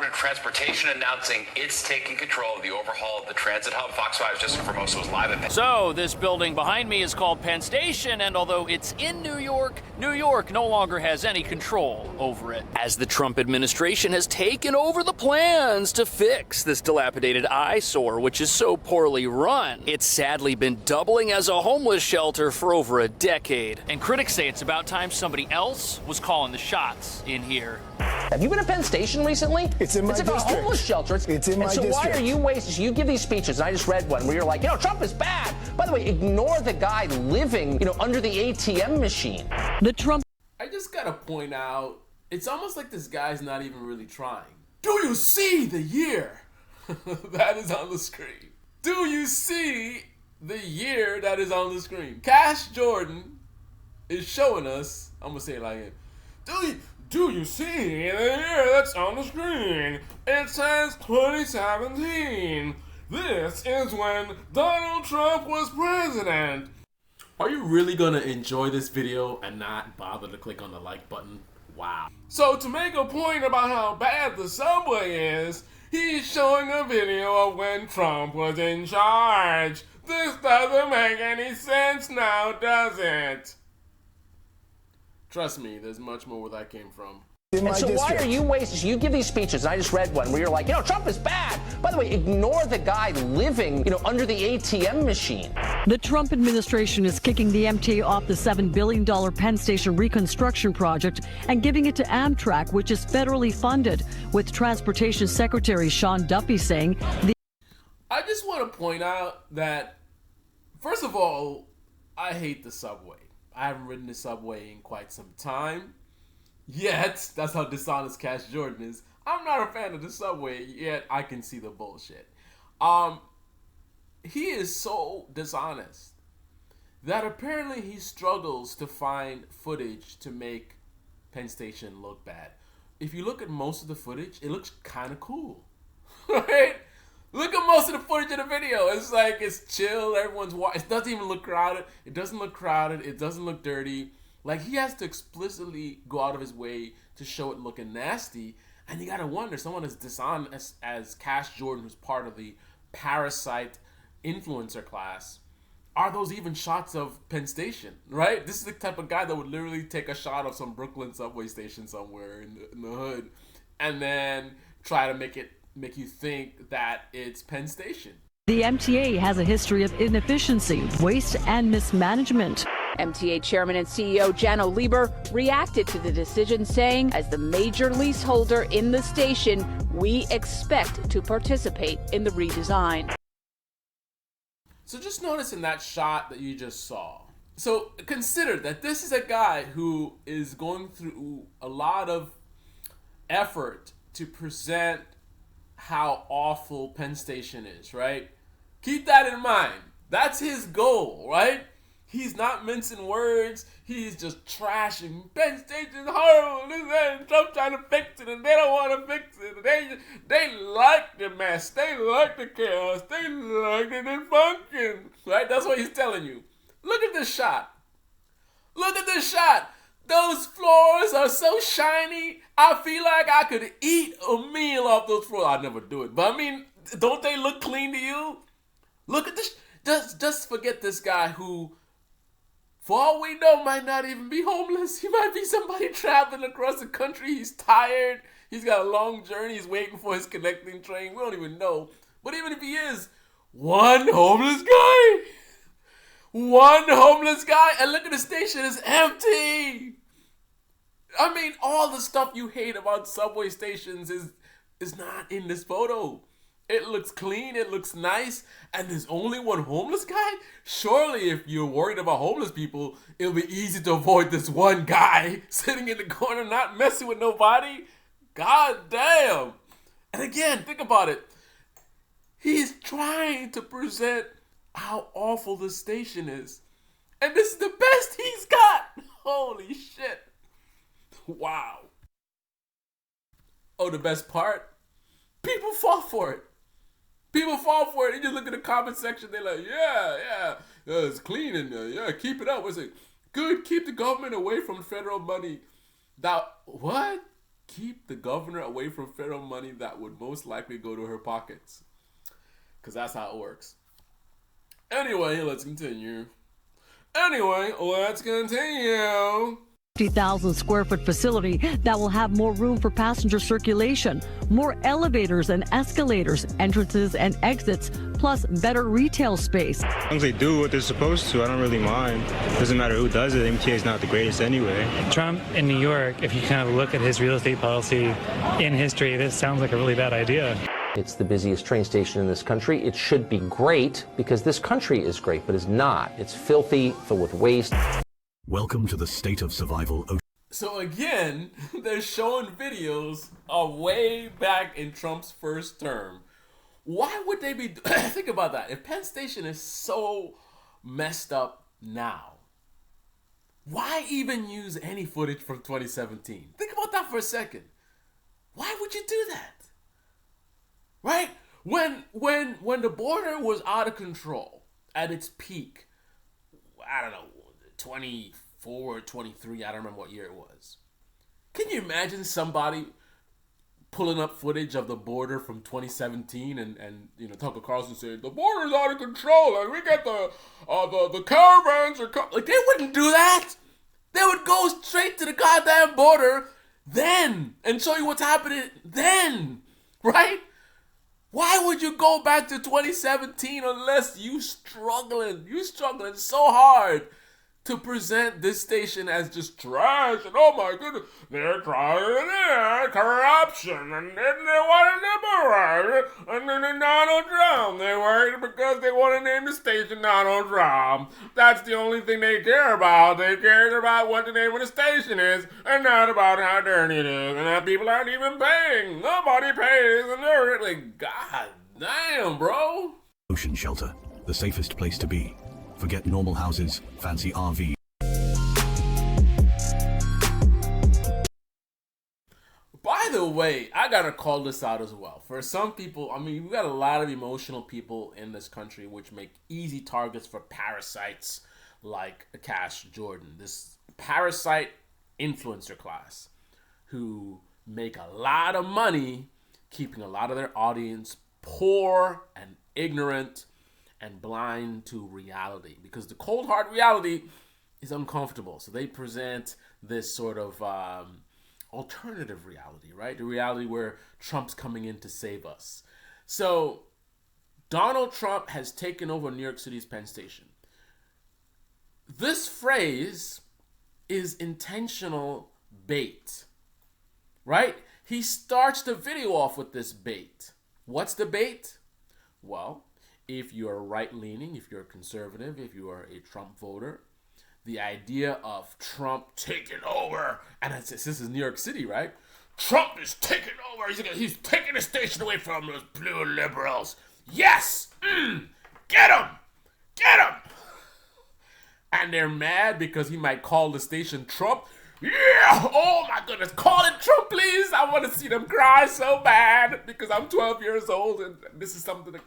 Department of Transportation announcing it's taking control of the overhaul of the transit hub. Fox 5's Jessica Formosa was live at Penn. So, this building behind me is called Penn Station, and although it's in New York no longer has any control over it, as the Trump administration has taken over the plans to fix this dilapidated eyesore, which is so poorly run. It's sadly been doubling as a homeless shelter for over a decade. And critics say it's about time somebody else was calling the shots in here. Have you been to Penn Station recently? It's in my district. It's a homeless shelter. It's in my district. So why are you wasting? You give these speeches, and I just read one where you're like, Trump is bad. By the way, ignore the guy living, under the ATM machine. The Trump. I just gotta point out, it's almost like this guy's not even really trying. Do you see the year that is on the screen? Do you see the year that is on the screen? Cash Jordan is showing us, I'm gonna say it like it. Do you see the year that's on the screen? It says 2017. This is when Donald Trump was president. Are you really gonna enjoy this video and not bother to click on the like button? Wow. So to make a point about how bad the subway is, he's showing a video of when Trump was in charge. This doesn't make any sense now, does it? Trust me, there's much more where that came from. And so why are you wasting? You give these speeches, and I just read one where you're like, Trump is bad. By the way, ignore the guy living, under the ATM machine. The Trump administration is kicking the MTA off the $7 billion Penn Station reconstruction project and giving it to Amtrak, which is federally funded, with Transportation Secretary Sean Duffy saying I just want to point out that, first of all, I hate the subway. I haven't ridden the subway in quite some time. Yet, that's how dishonest Cash Jordan is. I'm not a fan of the subway, yet I can see the bullshit. He is so dishonest that apparently he struggles to find footage to make Penn Station look bad. If you look at most of the footage, it looks kind of cool, right? Look at most of the footage of the video. It's like, it's chill, everyone's watching. It doesn't even look crowded. It doesn't look crowded. It doesn't look dirty. Like, he has to explicitly go out of his way to show it looking nasty. And you gotta wonder, someone as dishonest as Cash Jordan, who's part of the Parasite influencer class, are those even shots of Penn Station, right? This is the type of guy that would literally take a shot of some Brooklyn subway station somewhere in the hood and then try to make you think that it's Penn Station. the MTA has a history of inefficiency, waste, and mismanagement. MTA Chairman and CEO Janno Lieber reacted to the decision, saying, as the major leaseholder in the station, we expect to participate in the redesign. So just notice in that shot that you just saw. So consider that this is a guy who is going through a lot of effort to present how awful Penn Station is, right? Keep that in mind. That's his goal, right? He's not mincing words. He's just trashing. Penn Station's horrible. This Trump trying to fix it, and they don't want to fix it. They like the mess. They like the chaos. They like the dysfunction. Right? That's what he's telling you. Look at this shot. Look at this shot. Those floors are so shiny. I feel like I could eat a meal off those floors. I'd never do it. But I mean, don't they look clean to you? Look at this. Just forget this guy who, for all we know, might not even be homeless. He might be somebody traveling across the country. He's tired. He's got a long journey. He's waiting for his connecting train. We don't even know. But even if he is, one homeless guy. One homeless guy. And look at the station. It's empty. I mean, all the stuff you hate about subway stations is not in this photo. It looks clean, it looks nice, and there's only one homeless guy? Surely if you're worried about homeless people, it'll be easy to avoid this one guy sitting in the corner not messing with nobody. God damn. And again, think about it. He's trying to present how awful the station is. And this is the best he's got. Holy shit. Wow. Oh, the best part? People fall for it. People fall for it. You just look at the comment section, they're like, yeah, it's clean in there. Yeah, keep it up. What's it? Good, keep the government away from federal money. What? keep the governor away from federal money that would most likely go to her pockets. Because that's how it works. Anyway, let's continue. 50,000 square foot facility that will have more room for passenger circulation, more elevators and escalators, entrances and exits, plus better retail space. As long as they do what they're supposed to, I don't really mind. Doesn't matter who does it, MTA is not the greatest anyway. Trump in New York, if you kind of look at his real estate policy in history, this sounds like a really bad idea. It's the busiest train station in this country. It should be great because this country is great, but it's not. It's filthy, filled with waste. Welcome to the state of survival. So again, they're showing videos of way back in Trump's first term. Why would they be... Think about that. If Penn Station is so messed up now, why even use any footage from 2017? Think about that for a second. Why would you do that? Right? When the border was out of control at its peak, I don't know, 24 or 23, I don't remember what year it was. Can you imagine somebody pulling up footage of the border from 2017 and you know, Tucker Carlson saying the border's out of control and we got the caravans are like, they wouldn't do that. They would go straight to the goddamn border then and show you what's happening then, right? Why would you go back to 2017 unless you struggling so hard to present this station as just trash and oh my goodness, they're trying corruption and they want to liberate and then Donald Trump. They're worried because they want to name the station Donald Trump. That's the only thing they care about. They care about what the name of the station is and not about how dirty it is and that people aren't even paying. Nobody pays and they're like, God damn, bro. Ocean shelter, the safest place to be. Forget normal houses, fancy RV. By the way, I gotta call this out as well. For some people, I mean, we got a lot of emotional people in this country which make easy targets for parasites like Cash Jordan, this parasite influencer class who make a lot of money keeping a lot of their audience poor and ignorant and blind to reality, because the cold hard reality is uncomfortable. So they present this sort of alternative reality, right? The reality where Trump's coming in to save us. So Donald Trump has taken over New York City's Penn Station. This phrase is intentional bait, right? He starts the video off with this bait. What's the bait? Well, if you're right-leaning, if you're a conservative, if you are a Trump voter, the idea of Trump taking over, and this is New York City, right? Trump is taking over. He's taking the station away from those blue liberals. Yes! Get him! Get him! And they're mad because he might call the station Trump. Yeah! Oh my goodness, call it Trump, please! I want to see them cry so bad because I'm 12 years old and this is something that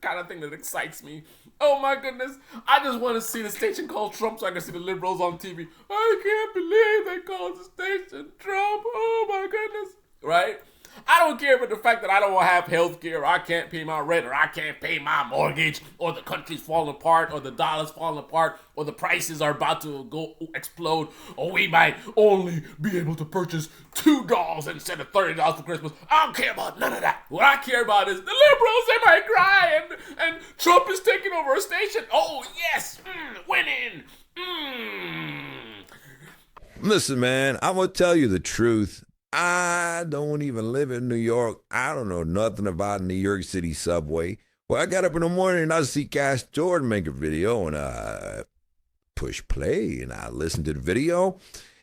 kind of thing that excites me. Oh my goodness, I just want to see the station called Trump so I can see the liberals on TV. I can't believe they called the station Trump. Oh my goodness, right? I don't care about the fact that I don't have health care, or I can't pay my rent, or I can't pay my mortgage, or the country's falling apart, or the dollar's falling apart, or the prices are about to go explode, or we might only be able to purchase $2 instead of $30 for Christmas. I don't care about none of that. What I care about is the liberals, they might cry, and Trump is taking over a station. Oh, yes, winning. Listen, man, I'm going to tell you the truth. I don't even live in New York. I don't know nothing about New York City subway. Well, I got up in the morning and I see Cash Jordan make a video and I push play and I listen to the video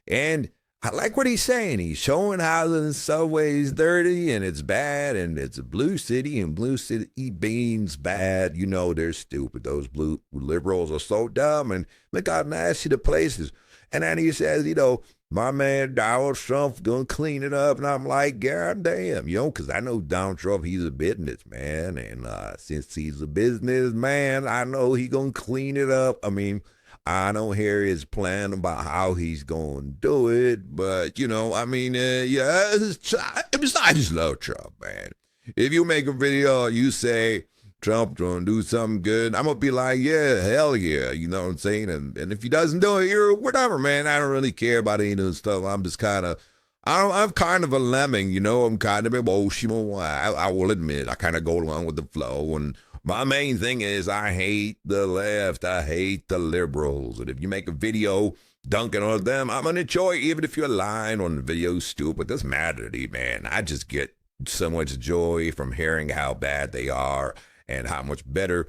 and I like what he's saying. He's showing how the subway is dirty and it's bad and it's a blue city and blue city beans bad. You know, they're stupid. Those blue liberals are so dumb and look how nasty the place is. And then he says, you know, my man Donald Trump's gonna clean it up, and I'm like, God damn, you know, because I know Donald Trump, he's a businessman, and since he's a businessman, I know he gonna clean it up. I mean, I don't hear his plan about how he's going to do it, but, yeah, I just love Trump, man. If you make a video, you say, Trump trying to do something good, I'm going to be like, yeah, hell yeah, you know what I'm saying? And if he doesn't do it, you're whatever, man. I don't really care about any of this stuff. I'm just kind of, I'm kind of a lemming, I'm kind of emotional. I will admit, I kind of go along with the flow. And my main thing is I hate the left. I hate the liberals. And if you make a video dunking on them, I'm going to enjoy it, even if you're lying on the video stupid. It doesn't matter to me, man. I just get so much joy from hearing how bad they are and how much better,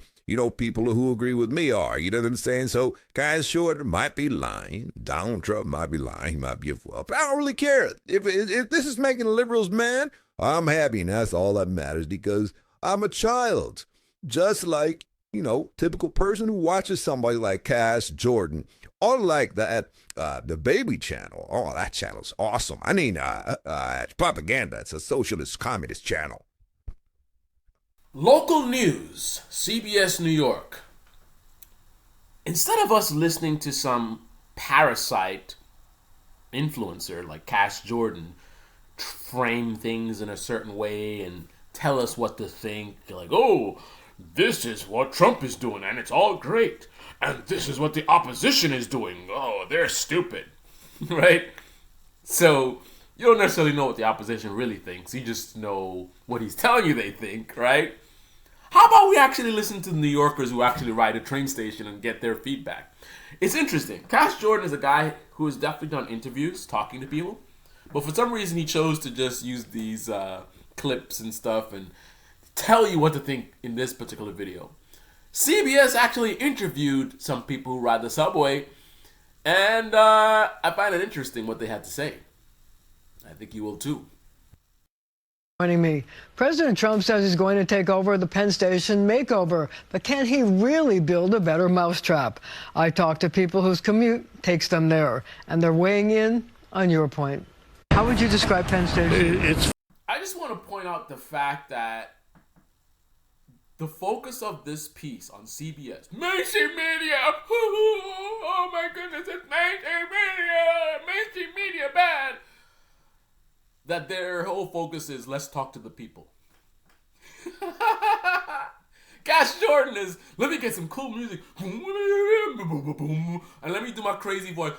people who agree with me are. You know what I'm saying? So, guys, sure, it might be lying. Donald Trump might be lying. He might be a fool. But I don't really care. If this is making the liberals mad, I'm happy, and that's all that matters, because I'm a child. Just like, typical person who watches somebody like Cass Jordan, or like that, the Baby Channel. Oh, that channel's awesome. I mean, it's propaganda. It's a socialist, communist channel. Local news, CBS New York. Instead of us listening to some parasite influencer like Cass Jordan frame things in a certain way and tell us what to think, like, oh, this is what Trump is doing and it's all great, and this is what the opposition is doing, oh, they're stupid, right? So you don't necessarily know what the opposition really thinks. You just know what he's telling you they think, right? How about we actually listen to the New Yorkers who actually ride a train station and get their feedback? It's interesting. Cass Jordan is a guy who has definitely done interviews talking to people, but for some reason he chose to just use these clips and stuff and tell you what to think in this particular video. CBS actually interviewed some people who ride the subway, and I find it interesting what they had to say. I think you will too. Joining me, President Trump says he's going to take over the Penn Station makeover, but can he really build a better mousetrap? I talked to people whose commute takes them there, and they're weighing in on your point. How would you describe Penn Station? I just want to point out the fact that the focus of this piece on CBS, mainstream media, oh my goodness, it's mainstream media bad, that their whole focus is, let's talk to the people. Cass Jordan is, let me get some cool music, and let me do my crazy voice,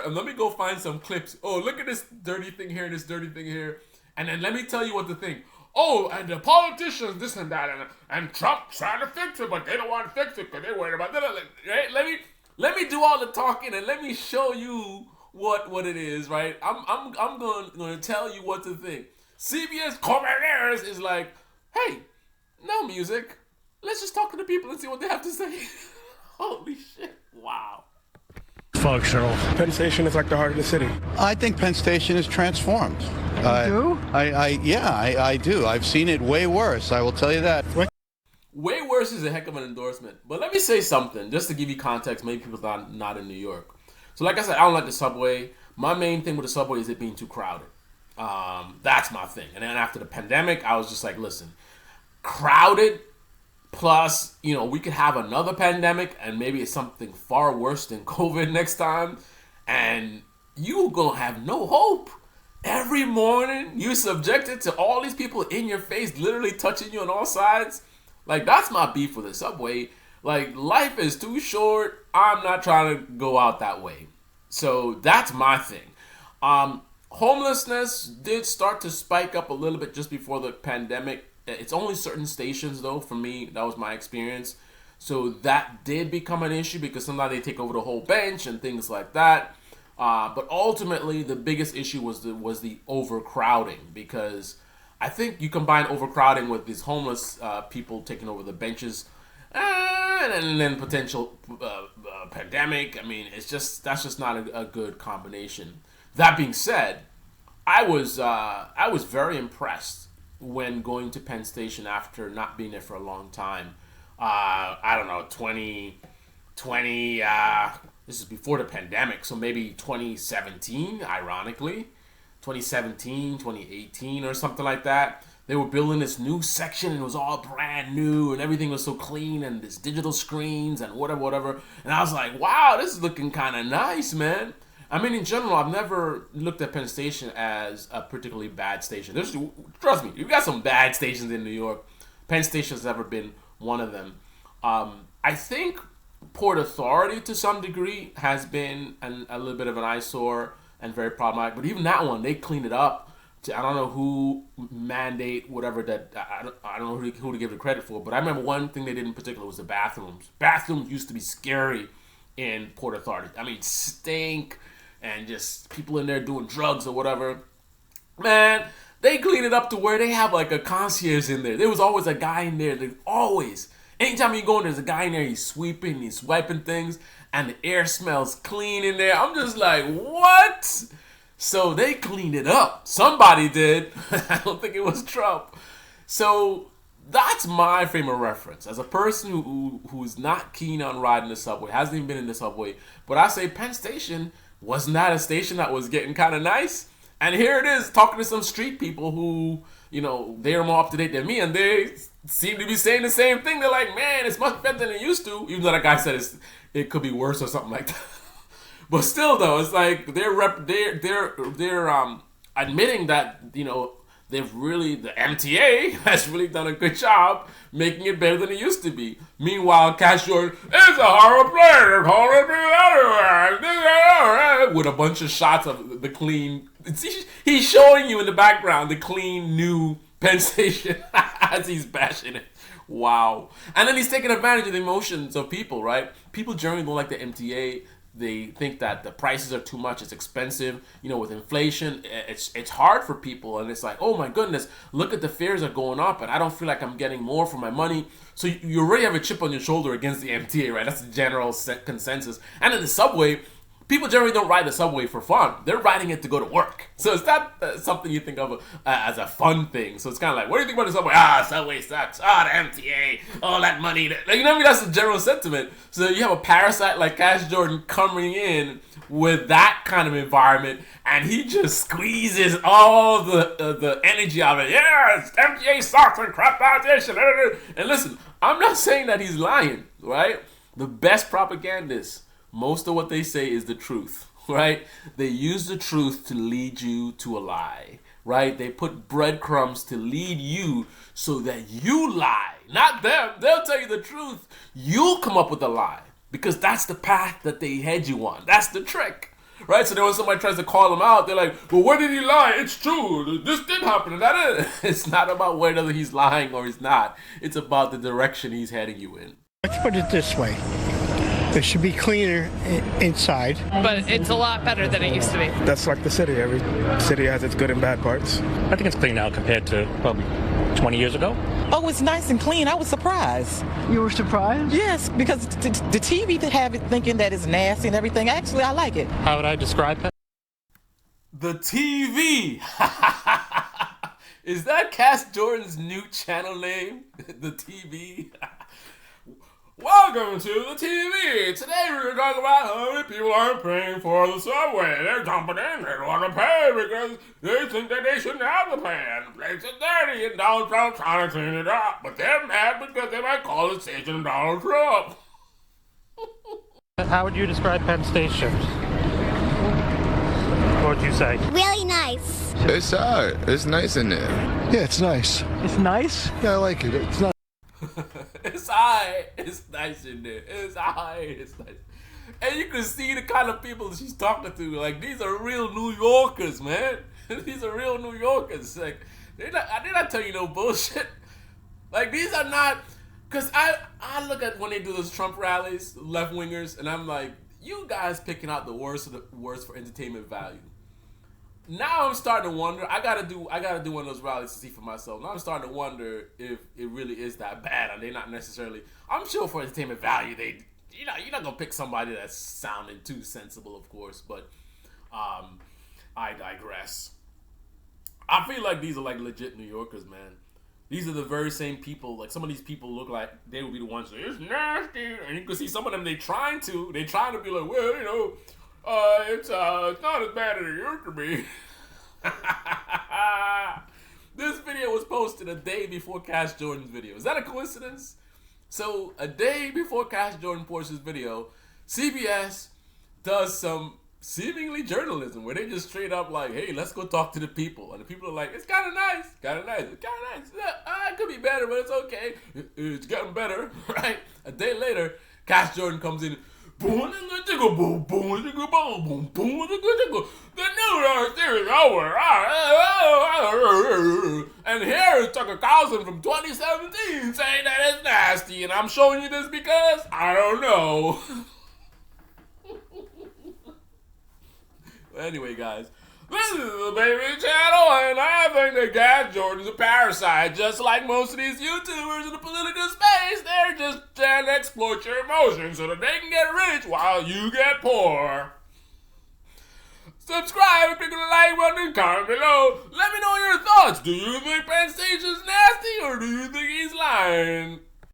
and let me go find some clips. Oh, look at this dirty thing here, this dirty thing here, and then let me tell you what to think. Oh, and the politicians, this and that, and Trump's trying to fix it, but they don't want to fix it because they're worried about that. Right? Let me do all the talking, and let me show you what it is, right? I'm going to tell you what to think. CBS Commanders is like, hey, no music. Let's just talk to the people and see what they have to say. Holy shit! Wow. Functional. Penn Station is like the heart of the city. I think Penn Station is transformed. You do? I do. I've seen it way worse. I will tell you that. Way worse is a heck of an endorsement. But let me say something, just to give you context. Maybe people not in New York. So like I said, I don't like the subway. My main thing with the subway is it being too crowded. That's my thing. And then after the pandemic, I was just like, listen, crowded plus, we could have another pandemic and maybe it's something far worse than COVID next time. And you gonna have no hope. Every morning, you subjected to all these people in your face, literally touching you on all sides. Like, that's my beef with the subway. Like, life is too short. I'm not trying to go out that way. So that's my thing. Homelessness did start to spike up a little bit just before the pandemic. It's only certain stations, though, for me. That was my experience. So that did become an issue because sometimes they take over the whole bench and things like that. But ultimately, the biggest issue was the overcrowding, because I think you combine overcrowding with these homeless people taking over the benches, and then potential pandemic. I mean, that's just not a good combination. That being said, I was very impressed when going to Penn Station after not being there for a long time. I don't know, 2020. This is before the pandemic, so maybe 2017, ironically. 2017, 2018 or something like that. They were building this new section and it was all brand new and everything was so clean and this digital screens and whatever. And I was like, wow, this is looking kind of nice, man. I mean, in general, I've never looked at Penn Station as a particularly bad station. Trust me, you've got some bad stations in New York. Penn Station's never been one of them. I think Port Authority, to some degree, has been a little bit of an eyesore and very problematic. But even that one, they cleaned it up. I don't know who mandate whatever that. I don't know who to give the credit for. But I remember one thing they did in particular was the bathrooms. Bathrooms used to be scary in Port Authority. I mean, stink and just people in there doing drugs or whatever. Man, they cleaned it up to where they have like a concierge in there. There was always a guy in there. There's always. Anytime you go in, there's a guy in there, he's sweeping, he's wiping things, and the air smells clean in there. I'm just like, what? So they cleaned it up. Somebody did. I don't think it was Trump. So that's my frame of reference. As a person who's not keen on riding the subway, hasn't even been in the subway, but I say Penn Station wasn't that a station that was getting kind of nice? And here it is, talking to some street people who, they're more up to date than me, and they seem to be saying the same thing. They're like, man, it's much better than it used to. Even though that guy said it could be worse or something like that. But still, though, it's like they're admitting that the MTA has really done a good job making it better than it used to be. Meanwhile, Cash Jordan, it's a horrible place, with a bunch of shots of the clean. He's showing you in the background the clean new Penn Station as he's bashing it. Wow. And then he's taking advantage of the emotions of people, right? People generally don't like the MTA. They think that the prices are too much. It's expensive. With inflation, it's hard for people. And it's like, oh my goodness, look at the fares are going up and I don't feel like I'm getting more for my money. So you already have a chip on your shoulder against the MTA, right? That's the general consensus. And in the subway, people generally don't ride the subway for fun. They're riding it to go to work. So it's not something you think of as a fun thing. So it's kind of like, what do you think about the subway? Subway sucks. The MTA. All that money. That's the general sentiment. So you have a parasite like Cash Jordan coming in with that kind of environment, and he just squeezes all the energy out of it. Yeah, MTA sucks and crap politician. And listen, I'm not saying that he's lying, right? The best propagandists, most of what they say is the truth, right? They use the truth to lead you to a lie, right? They put breadcrumbs to lead you so that you lie, not them. They'll tell you the truth. You'll come up with a lie because that's the path that they head you on. That's the trick, right? So then when somebody tries to call them out, they're like, well, where did he lie? It's true. This did happen. And that is. It's not about whether he's lying or he's not. It's about the direction he's heading you in. Let's put it this way. It should be cleaner inside. But it's a lot better than it used to be. That's like the city. Every city has its good and bad parts. I think it's clean now compared to probably 20 years ago. Oh, it's nice and clean. I was surprised. You were surprised? Yes, because the TV that have it thinking that it's nasty and everything, actually, I like it. How would I describe it? The TV. Is that Cass Jordan's new channel name? The TV? Welcome to the TV. Today we're going to talk about how many people aren't paying for the subway. They're jumping in. They don't want to pay because they think that they shouldn't have to pay. And the place is dirty and Donald Trump's trying to clean it up. But they're mad because they might call the station Donald Trump. How would you describe Penn Station? What would you say? Really nice. It's it's nice in there. Yeah, it's nice. It's nice? Yeah, I like it. It's nice. It's alright. It's nice in there. It's alright. It's nice. And you can see the kind of people she's talking to. Like, these are real New Yorkers, man. These are real New Yorkers. Like, they're not telling you no bullshit. Like, these are not... Because I look at when they do those Trump rallies, left-wingers, and I'm like, you guys picking out the worst of the worst for entertainment value. Now I'm starting to wonder. I gotta do one of those rallies to see for myself. Now I'm starting to wonder if it really is that bad. Are they not necessarily? I'm sure for entertainment value, you're not gonna pick somebody that's sounding too sensible, of course. But I digress. I feel like these are like legit New Yorkers, man. These are the very same people. Like, some of these people look like they would be the ones that it's nasty, and you can see some of them. They trying to be like, well, it's not as bad as it used to be. This video was posted a day before Cash Jordan's video. Is that a coincidence? So a day before Cash Jordan posts his video, CBS does some seemingly journalism where they just straight up like, hey, let's go talk to the people. And the people are like, it's kind of nice, it's kind of nice. It could be better, but it's okay. It's getting better, right? A day later, Cash Jordan comes in, boom, boom, boom, boom, boom, boom, the new series over. And here is Tucker Carlson from 2017 saying that it's nasty, and I'm showing you this because I don't know. Anyway, guys, this is the Baby Channel, and I think that Cash Jordan's a parasite. Just like most of these YouTubers in the political space, they're just trying to exploit your emotions so that they can get rich while you get poor. Subscribe and click on the like button and comment below. Let me know your thoughts. Do you think Penn Station's nasty, or do you think he's lying?